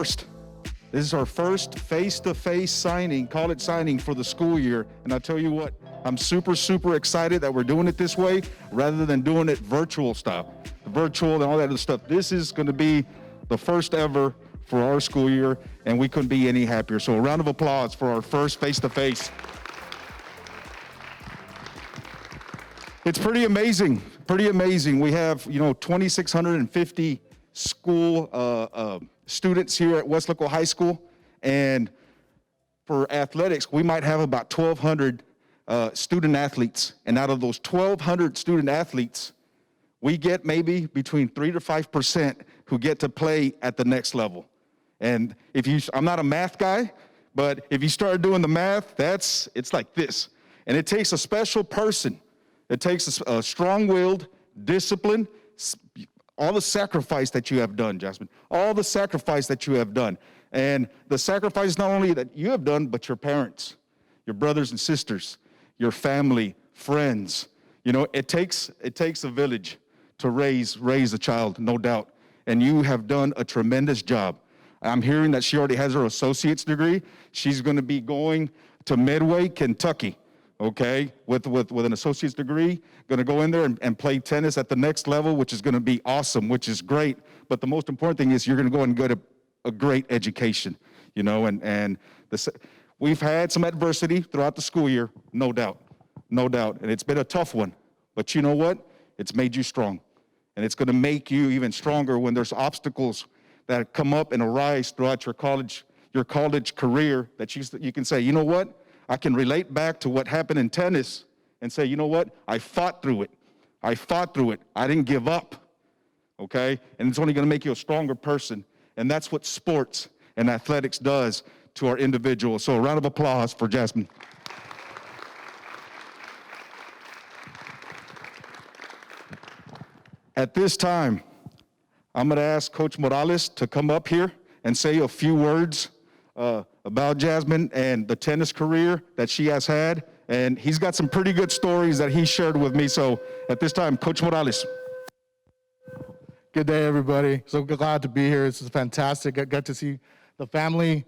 first. This is our first face-to-face signing, college signing for the school year. And I tell you what, I'm super, super excited that we're doing it this way rather than doing it virtual style. The virtual and all that other stuff. This is going to be the first ever for our school year, and we couldn't be any happier. So a round of applause for our first face-to-face. It's pretty amazing, pretty amazing. We have, 2,650 school students here at West Local High School, and for athletics, we might have about 1,200 student athletes, and out of those 1,200 student athletes, we get maybe between 3 to 5% who get to play at the next level. And I'm not a math guy, but if you start doing the math, it's like this. And it takes a special person. It takes a strong-willed, disciplined, all the sacrifice that you have done, Jasmin, all the sacrifice that you have done. And the sacrifice not only that you have done, but your parents, your brothers and sisters, your family, friends. It takes a village to raise a child, no doubt. And you have done a tremendous job. I'm hearing that she already has her associate's degree. She's going to be going to Midway, Kentucky, okay, with an associate's degree, going to go in there and play tennis at the next level, which is going to be awesome, which is great. But the most important thing is you're going to go and get a great education, and we've had some adversity throughout the school year, no doubt, and it's been a tough one. But you know what? It's made you strong, and it's going to make you even stronger when there's obstacles that come up and arise throughout your college career, that you can say, you know what? I can relate back to what happened in tennis and say, you know what? I fought through it. I didn't give up, okay? And it's only going to make you a stronger person. And that's what sports and athletics does to our individuals. So a round of applause for Jasmin. At this time, I'm going to ask Coach Morales to come up here and say a few words about Jasmin and the tennis career that she has had. And he's got some pretty good stories that he shared with me. So at this time, Coach Morales. Good day, everybody. So glad to be here. This is fantastic. I got to see the family,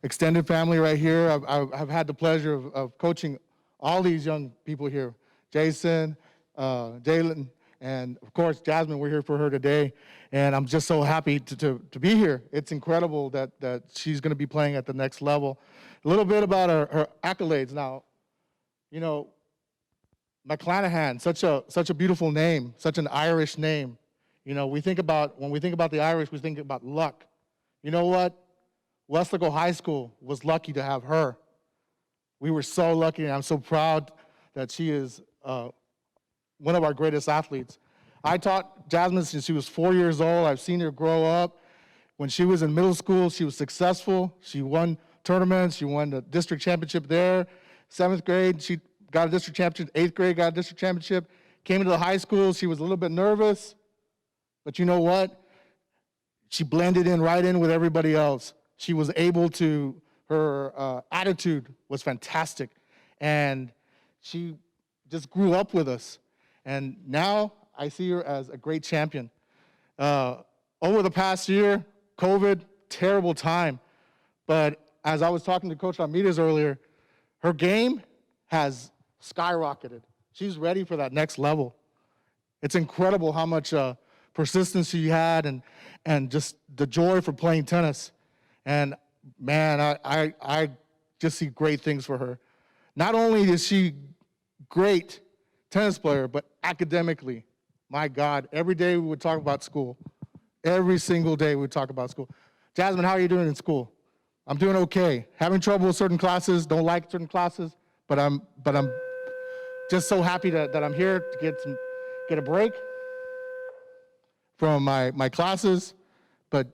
extended family right here. I've had the pleasure of coaching all these young people here. Jason, Jalen, and of course, Jasmin, we're here for her today. And I'm just so happy to be here. It's incredible that she's going to be playing at the next level. A little bit about her accolades now. McClenahan, such a beautiful name, such an Irish name. When we think about the Irish, we think about luck. You know what? Westlake High School was lucky to have her. We were so lucky, and I'm so proud that she is one of our greatest athletes. I taught Jasmin since she was 4 years old. I've seen her grow up. When she was in middle school, she was successful. She won tournaments. She won the district championship there. 7th grade, she got a district championship. 8th grade, got a district championship. Came into the high school, she was a little bit nervous. But you know what? She blended right in with everybody else. She was able to, her attitude was fantastic. And she just grew up with us. And now I see her as a great champion. Over the past year, COVID, terrible time. But as I was talking to Coach Ramirez earlier, her game has skyrocketed. She's ready for that next level. It's incredible how much persistence she had and just the joy for playing tennis. And man, I just see great things for her. Not only is she great tennis player, but academically, my God, every day we would talk about school. Every single day we would talk about school. Jasmin, how are you doing in school? I'm doing okay. Having trouble with certain classes, don't like certain classes, but I'm just so happy that I'm here to get a break from my classes, but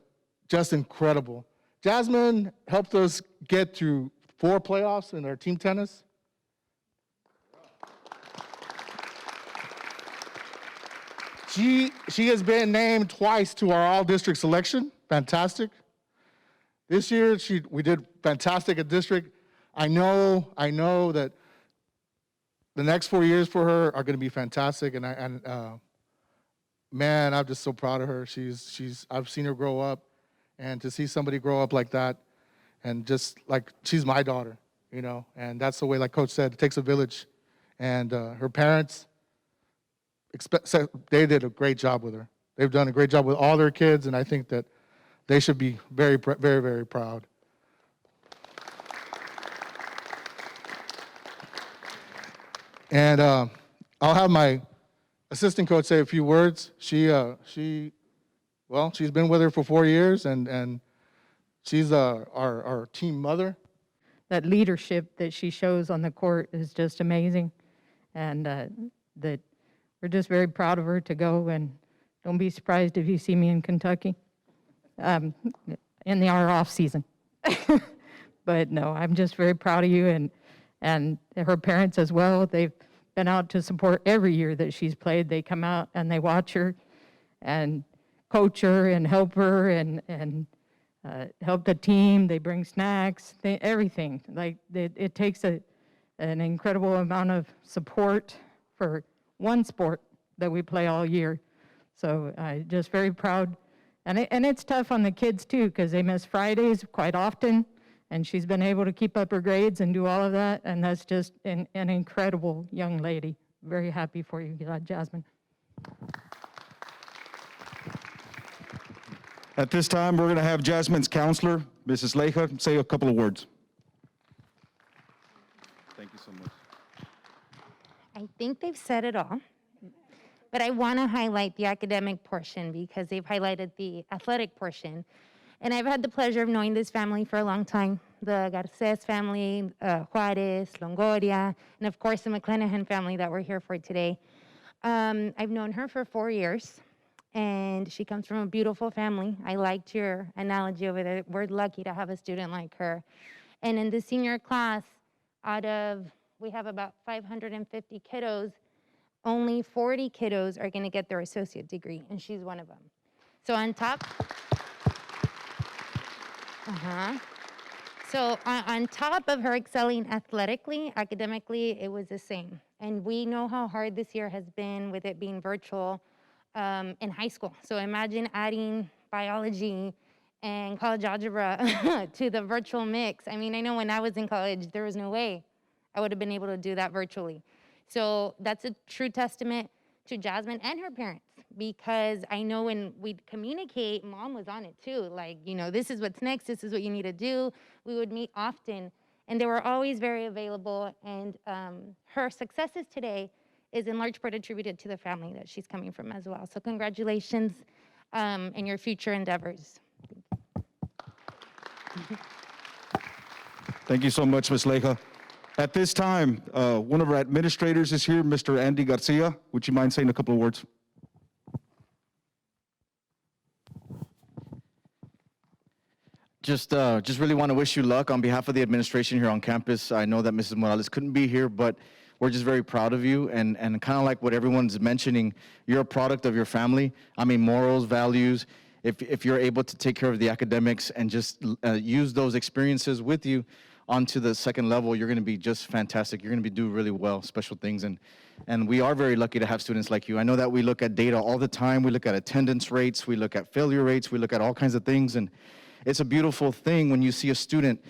just incredible. Jasmin helped us get through 4 playoffs in our team tennis. She has been named twice to our all-district selection. Fantastic. This year, we did fantastic at district. I know that the next 4 years for her are going to be fantastic, and man, I'm just so proud of her. I've seen her grow up, And to see somebody grow up like that, and just like, she's my daughter, you know, and that's the way, like Coach said, it takes a village. And her parents, they did a great job with her. They've done a great job with all their kids, and I think that they should be very, very, very proud. And I'll have my assistant coach say a few words. She's been with her for 4 years, and she's our team mother. That leadership that she shows on the court is just amazing, and that we're just very proud of her to go. And don't be surprised if you see me in Kentucky in our off season. But no, I'm just very proud of you, and her parents as well. They've been out to support every year that she's played. They come out and they watch her and coach her and help her and help the team. They bring snacks, everything. Like it takes an incredible amount of support for one sport that we play all year. So I'm just very proud. And it's tough on the kids too, because they miss Fridays quite often. And she's been able to keep up her grades and do all of that. And that's just an incredible young lady. Very happy for you, Jasmin. At this time, we're going to have Jasmin's counselor, Mrs. Leija, say a couple of words. Thank you so much. I think they've said it all, but I want to highlight the academic portion because they've highlighted the athletic portion. And I've had the pleasure of knowing this family for a long time, the Garces family, Juarez, Longoria, and of course the McClenahan family that we're here for today. I've known her for 4 years, and she comes from a beautiful family. I liked your analogy over there. We're lucky to have a student like her. And in the senior class, we have about 550 kiddos, only 40 kiddos are going to get their associate degree, and she's one of them. So on top, So on top of her excelling athletically, academically, it was the same. And we know how hard this year has been with it being virtual in high school. So imagine adding biology and college algebra to the virtual mix. I mean, I know when I was in college, there was no way I would have been able to do that virtually. So that's a true testament to Jasmin and her parents, because I know when we'd communicate, Mom was on it too. Like, you know, this is what's next, this is what you need to do. We would meet often, and they were always very available. And her successes today is in large part attributed to the family that she's coming from as well. So congratulations in your future endeavors. Thank you so much, Ms. Leija. At this time, one of our administrators is here, Mr. Andy Garcia. Would you mind saying a couple of words? Just really want to wish you luck on behalf of the administration here on campus. I know that Mrs. Morales couldn't be here, but we're just very proud of you. And kind of like what everyone's mentioning, you're a product of your family. I mean, morals, values. If you're able to take care of the academics and just use those experiences with you onto the second level, you're going to be just fantastic. You're going to do really well, special things. And we are very lucky to have students like you. I know that we look at data all the time. We look at attendance rates. We look at failure rates. We look at all kinds of things. And it's a beautiful thing when you see a student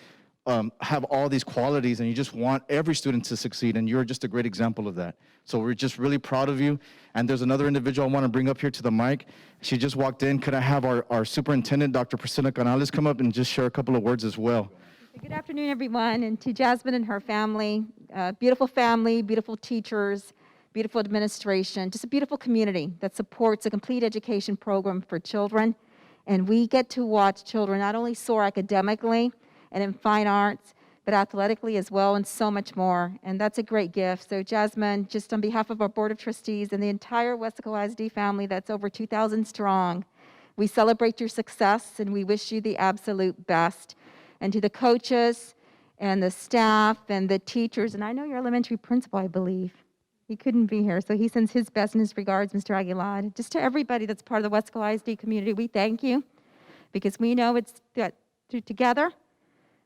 have all these qualities, and you just want every student to succeed, and you're just a great example of that. So we're just really proud of you. And there's another individual I want to bring up here to the mic. She just walked in. Could I have our superintendent, Dr. Priscilla Canales, come up and just share a couple of words as well? Good afternoon, everyone, and to Jasmin and her family, beautiful teachers, beautiful administration, just a beautiful community that supports a complete education program for children. And we get to watch children not only soar academically and in fine arts, but athletically as well, and so much more. And that's a great gift. So Jasmin, just on behalf of our Board of Trustees and the entire Weslaco ISD family that's over 2,000 strong, we celebrate your success and we wish you the absolute best. And to the coaches and the staff and the teachers, and I know your elementary principal, I believe. He couldn't be here, so he sends his best and his regards, Mr. Aguilar. Just to everybody that's part of the Weslaco ISD community, we thank you, because we know it's that together,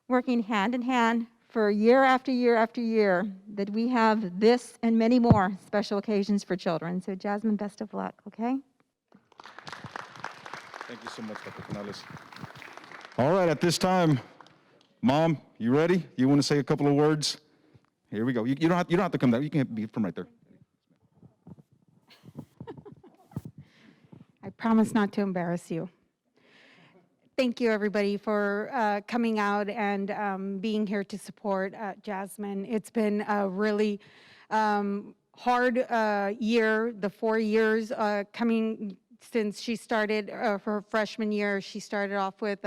working hand in hand for year after year after year, that we have this and many more special occasions for children. So Jasmin, best of luck, okay? Thank you so much, Dr. Canales. All right, at this time, Mom, you ready? You want to say a couple of words? Here we go. You don't have to come down. You can be from right there. I promise not to embarrass you. Thank you, everybody, for coming out and being here to support Jasmine. It's been a really hard year, the 4 years coming since she started her freshman year. She started off with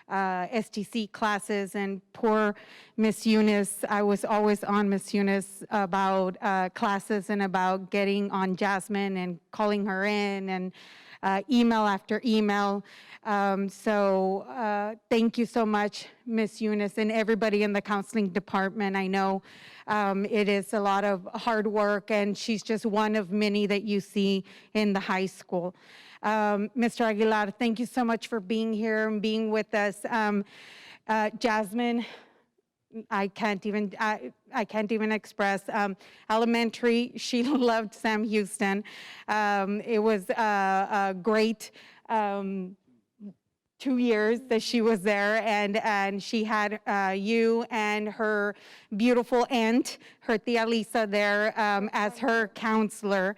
STC classes, and poor Miss Eunice, I was always on Miss Eunice about classes and about getting on Jasmine and calling her in and email after email. Thank you so much, Miss Eunice, and everybody in the counseling department. I know it is a lot of hard work, and she's just one of many that you see in the high school. Mr. Aguilar, thank you so much for being here and being with us. Jasmine, I can't even express. Elementary, she loved Sam Houston. It was a great 2 years that she was there, and she had you and her beautiful aunt, her tia Lisa, there as her counselor.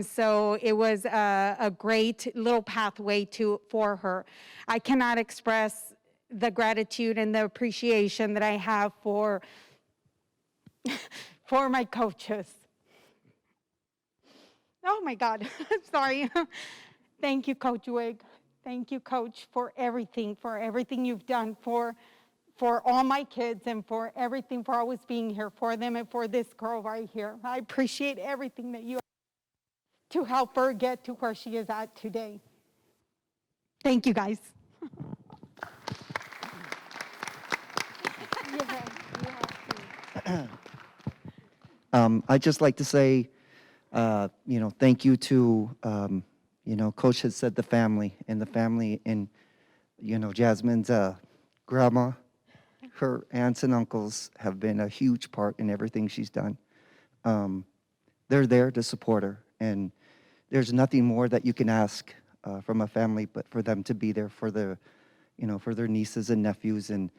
So it was a great little pathway for her. I cannot express the gratitude and the appreciation that I have for my coaches. Oh my God, I'm sorry. Thank you, Coach Wig. Thank you, Coach, for everything you've done for all my kids and for everything, for always being here for them and for this girl right here. I appreciate everything that you to help her get to where she is at today. Thank you, guys. I'd just like to say, thank you to, Coach has said the family, and Jasmine's grandma, her aunts and uncles have been a huge part in everything she's done. They're there to support her, and there's nothing more that you can ask from a family but for them to be there for their nieces and nephews, and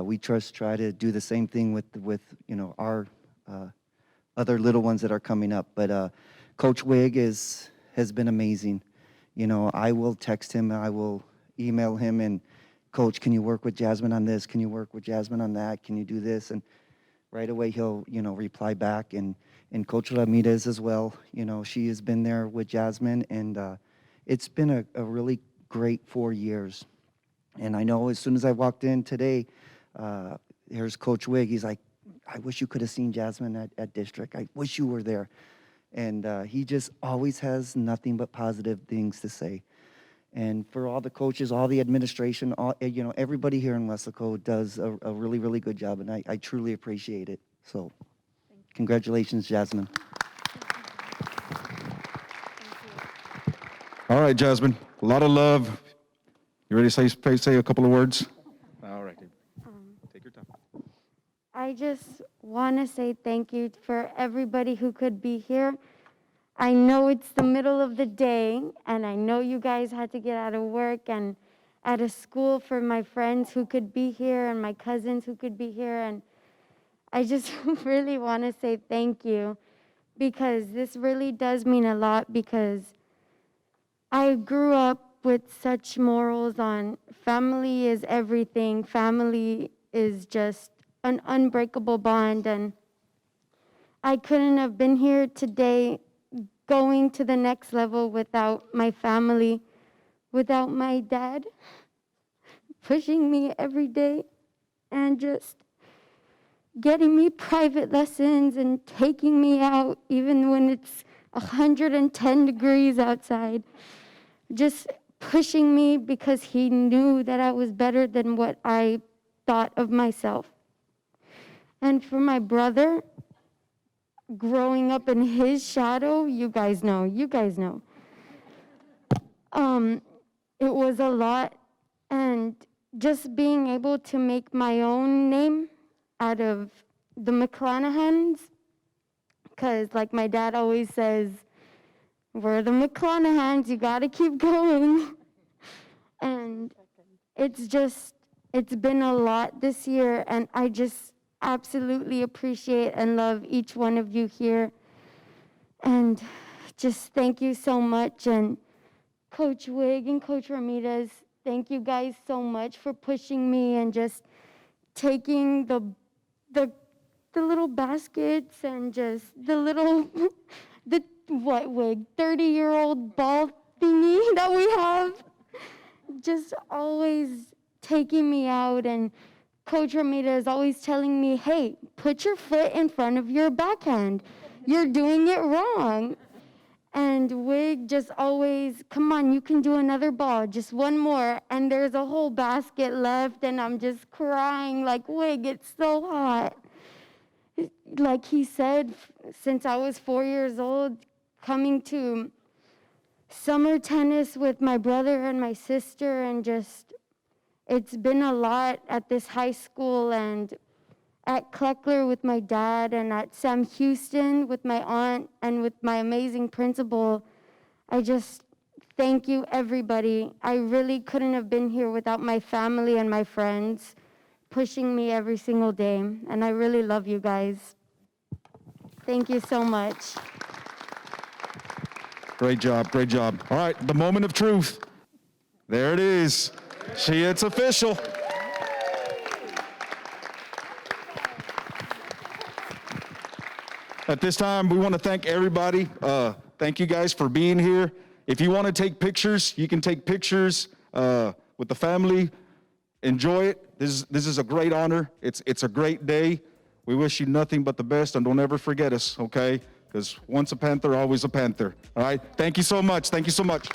we try to do the same thing with our other little ones that are coming up. But Coach Wig has been amazing. I will text him, I will email him, and Coach, can you work with Jasmine on this? Can you work with Jasmine on that? Can you do this? And right away he'll reply back. And Coach Ramirez as well. She has been there with Jasmine, and it's been a really great 4 years. And I know as soon as I walked in today, here's Coach Wig. He's like, I wish you could have seen Jasmine at district. I wish you were there. And he just always has nothing but positive things to say. And for all the coaches, all the administration, everybody here in Weslaco does a really, really good job, and I truly appreciate it. So congratulations, Jasmine. All right, Jasmine, a lot of love. You ready to say a couple of words? All right, take your time. I just want to say thank you for everybody who could be here. I know it's the middle of the day, and I know you guys had to get out of work and out of school for my friends who could be here and my cousins who could be here. And I just really want to say thank you, because this really does mean a lot, because I grew up with such morals on family is everything. Family is just an unbreakable bond, and I couldn't have been here today going to the next level without my family, without my dad pushing me every day and just getting me private lessons and taking me out even when it's 110 degrees outside, just pushing me because he knew that I was better than what I thought of myself. And for my brother, growing up in his shadow, you guys know. It was a lot, and just being able to make my own name out of the McClenahans, because like my dad always says, we're the McClenahans, you gotta keep going. And it's been a lot this year, and I just absolutely appreciate and love each one of you here. And just thank you so much. And Coach Wig and Coach Ramirez, thank you guys so much for pushing me and just taking the little baskets and just the little, the what Wig, 30-year-old ball thingy that we have, just always taking me out. And Coach Ramirez always telling me, hey, put your foot in front of your backhand. You're doing it wrong. And Wig just always, come on, you can do another ball, just one more. And there's a whole basket left, and I'm just crying like, Wig, it's so hot. Like he said, since I was 4 years old, coming to summer tennis with my brother and my sister, and just, it's been a lot at this high school, and at Kleckler with my dad, and at Sam Houston with my aunt, and with my amazing principal. I just thank you, everybody. I really couldn't have been here without my family and my friends pushing me every single day, and I really love you guys. Thank you so much. Great job, great job. All right, the moment of truth. There it is. It's official. At this time, we want to thank everybody. Thank you guys for being here. If you want to take pictures, you can take pictures with the family. Enjoy it. This is a great honor. It's a great day. We wish you nothing but the best, and don't ever forget us, okay? Because once a Panther, always a Panther. All right? Thank you so much. Thank you so much.